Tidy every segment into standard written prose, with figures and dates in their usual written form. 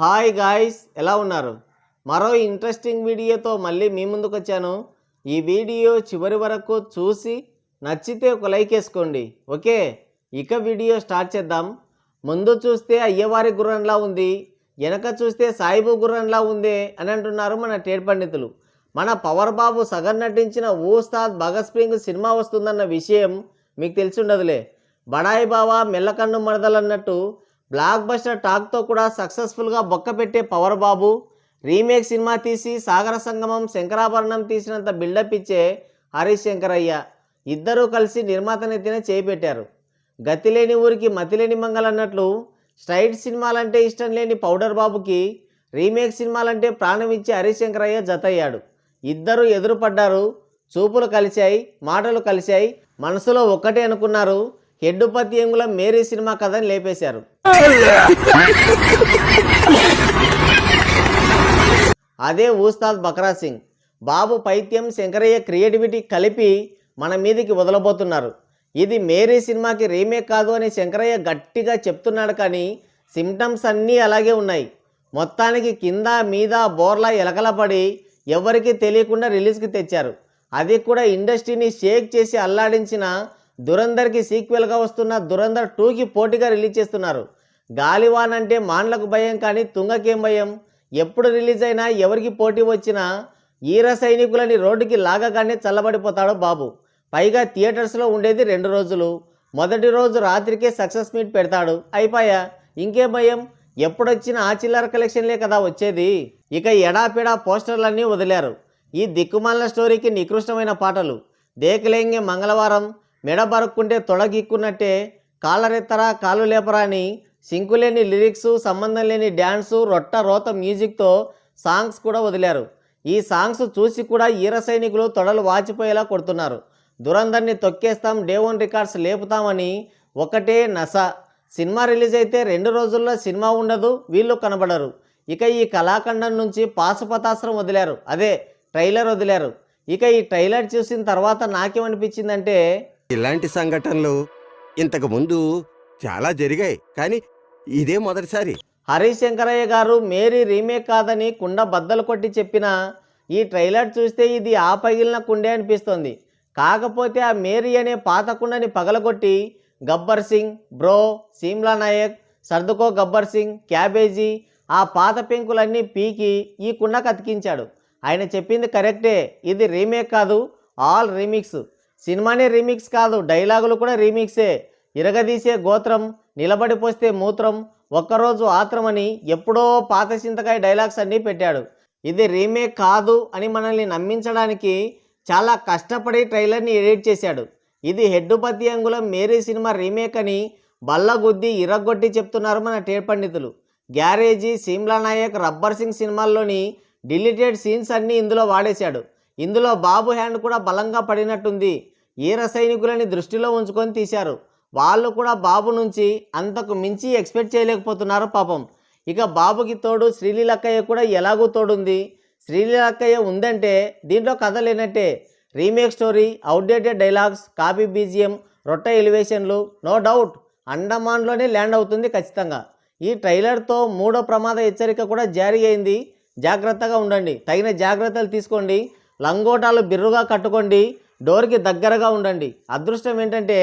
Hi guys, ఎలా ఉన్నారు? మరో ఇంట్రెస్టింగ్ వీడియోతో మళ్ళీ మీ ముందుకు వచ్చాను. ఈ వీడియో చివరి వరకు చూసి నచ్చితే ఒక లైక్ వేసుకోండి. ఓకే, ఇక వీడియో స్టార్ట్ చేద్దాం. ముందు చూస్తే అయ్యవారి గుర్రంలా ఉంది, వెనక చూస్తే సాయిబు గుర్రంలా ఉంది అని అంటున్నారు మన టేడ్ పండితులు. మన పవర్ బాబు సగం నటించిన ఉస్తాద్ భగత్ సింగ్ సినిమా వస్తుందన్న విషయం మీకు తెలిసి ఉండదులే. బడాయి బావా మెల్లకన్ను మరదలన్నట్టు బ్లాక్ బస్టర్ టాక్తో కూడా సక్సెస్ఫుల్గా బొక్క పెట్టే పవర్ బాబు రీమేక్ సినిమా తీసి సాగర సంగమం శంకరాభరణం తీసినంత బిల్డప్ ఇచ్చే హరీష్ శంకరయ్య ఇద్దరూ కలిసి నిర్మాతనెత్తిన చేపెట్టారు. గతిలేని ఊరికి మతిలేని మంగళన్నట్లు స్ట్రైట్ సినిమాలంటే ఇష్టం లేని పౌడర్ బాబుకి రీమేక్ సినిమాలంటే ప్రాణం ఇచ్చి హరీష్ శంకరయ్య జతయ్యాడు. ఇద్దరు ఎదురుపడ్డారు, చూపులు కలిశాయి, మాటలు కలిశాయి, మనసులో ఒక్కటే అనుకున్నారు. హెడ్డుపతి ఎంగుల మేరీ సినిమా కథని లేపేశారు. అదే ఉస్తాద్ బక్రా సింగ్. బాబు పైత్యం శంకరయ్య క్రియేటివిటీ కలిపి మన మీదికి వదలబోతున్నారు. ఇది మేరీ సినిమాకి రీమేక్ కాదు అని శంకరయ్య గట్టిగా చెప్తున్నాడు, కానీ సిమ్టమ్స్ అన్నీ అలాగే ఉన్నాయి. మొత్తానికి కింద మీద బోర్లా ఎలకలపడి ఎవరికీ తెలియకుండా రిలీజ్కి తెచ్చారు. అది కూడా ఇండస్ట్రీని షేక్ చేసి అల్లాడించిన దురందర్కి సీక్వెల్గా వస్తున్న దురందర్ 2కి పోటీగా రిలీజ్ చేస్తున్నారు. గాలివాన్ అంటే మాండ్లకు భయం, కానీ తుంగకేం భయం? ఎప్పుడు రిలీజ్ అయినా ఎవరికి పోటీ వచ్చినా ఈర సైనికులని రోడ్డుకి లాగగానే చల్లబడిపోతాడు బాబు. పైగా థియేటర్స్లో ఉండేది 2 రోజులు. మొదటి రోజు రాత్రికే సక్సెస్ మీట్ పెడతాడు, అయిపోయా. ఇంకేం భయం? ఎప్పుడొచ్చినా ఆ చిల్లర కలెక్షన్లే కదా వచ్చేది. ఇక ఎడాపెడా పోస్టర్లన్నీ వదిలారు. ఈ దిక్కుమాలిన స్టోరీకి నికృష్టమైన పాటలు. దేకలేంగే మంగళవారం, మెడ బరుక్కుంటే తొడగిక్కున్నట్టే, కాళ్ళరెత్తరా కాళ్ళు లేపరా అని సింకులేని లిరిక్స్, సంబంధం లేని డ్యాన్సు, రొట్ట రోత మ్యూజిక్తో సాంగ్స్ కూడా వదిలారు. ఈ సాంగ్స్ చూసి కూడా ఈర సైనికులు తొడలు వాచిపోయేలా కొడుతున్నారు. దురందర్ని తొక్కేస్తాం, డే 1 రికార్డ్స్ లేపుతామని ఒకటే నస. సినిమా రిలీజ్ అయితే 2 రోజుల్లో సినిమా ఉండదు, వీళ్ళు కనబడరు. ఇక ఈ కళాఖండం నుంచి పాశుపతాస్త్రం వదిలారు, అదే ట్రైలర్ వదిలారు. ఇక ఈ ట్రైలర్ చూసిన తర్వాత నాకేమనిపించిందంటే, ఇలాంటి సంఘటనలు ఇంతకు ముందు చాలా జరిగాయి, కానీ ఇదే మొదటిసారి. హరీష్ శంకరయ్య గారు మేరీ రీమేక్ కాదని కుండ బద్దలు కొట్టి చెప్పిన ఈ ట్రైలర్ చూస్తే ఇది ఆ పగిలిన కుండే అనిపిస్తుంది. కాకపోతే ఆ మేరీ అనే పాత కుండని పగలగొట్టి గబ్బర్ సింగ్, బ్రో, సిమ్లా నాయక్, సర్దుకో గబ్బర్ సింగ్, క్యాబేజీ ఆ పాత పెంకులన్నీ పీకి ఈ కుండకు అతికించాడు. ఆయన చెప్పింది కరెక్టే, ఇది రీమేక్ కాదు, ఆల్ రీమిక్స్. సినిమానే రీమిక్స్ కాదు, డైలాగులు కూడా రీమిక్సే. ఇరగదీసే గోత్రం, నిలబడిపోస్తే మూత్రం, ఒక్కరోజు ఆత్రమని ఎప్పుడో పాత చింతకాయ డైలాగ్స్ అన్నీ పెట్టాడు. ఇది రీమేక్ కాదు అని మనల్ని నమ్మించడానికి చాలా కష్టపడి ట్రైలర్ని ఎడిట్ చేశాడు. ఇది హెడ్డుపతి అంగుళం మేరీ సినిమా రీమేక్ అని బల్లగుద్ది ఇరగొట్టి చెప్తున్నారు మన టేడ్ పండితులు. గ్యారేజీ, సిమ్లా నాయక్, రబ్బర్ సింగ్ సినిమాల్లోని డిలీటెడ్ సీన్స్ అన్నీ ఇందులో వాడేశాడు. ఇందులో బాబు హ్యాండ్ కూడా బలంగా పడినట్టుంది. ఈర సైనికులని దృష్టిలో ఉంచుకొని తీశారు. వాళ్ళు కూడా బాబు నుంచి అంతకు మించి ఎక్స్పెక్ట్ చేయలేకపోతున్నారు పాపం. ఇక బాబుకి తోడు శ్రీలీలక్కయ్య కూడా ఎలాగూ తోడుంది. శ్రీలీలక్కయ్య ఉందంటే దీంట్లో కథ లేనట్టే. Remake story, outdated dialogues, copy BGM, రొట్ట ఎలివేషన్లు, నో డౌట్ అండమాన్లోనే ల్యాండ్ అవుతుంది ఖచ్చితంగా. ఈ ట్రైలర్తో 3వ ప్రమాద హెచ్చరిక కూడా జారీ అయింది. జాగ్రత్తగా ఉండండి, తగిన జాగ్రత్తలు తీసుకోండి, లంగోటాలు బిర్రుగా కట్టుకోండి, డోర్కి దగ్గరగా ఉండండి. అదృష్టం ఏంటంటే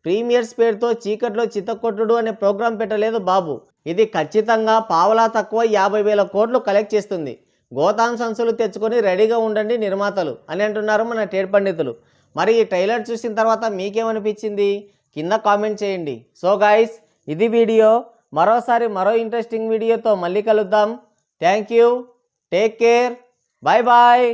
ప్రీమియర్స్ పేరుతో చీకట్లో చిత్తకొట్టుడు అనే ప్రోగ్రాం పెట్టలేదు బాబు. ఇది ఖచ్చితంగా పావలా తక్కువ 50,000 కోట్లు కలెక్ట్ చేస్తుంది. గోతాం సంచులు తెచ్చుకొని రెడీగా ఉండండి నిర్మాతలు అని అంటున్నారు మన టేడ్ పండితులు. మరి ఈ ట్రైలర్ చూసిన తర్వాత మీకేమనిపించింది కింద కామెంట్ చేయండి. సో గాయ్స్, ఇది వీడియో. మరోసారి మరో ఇంట్రెస్టింగ్ వీడియోతో మళ్ళీ కలుద్దాం. Thank you, take care, bye bye.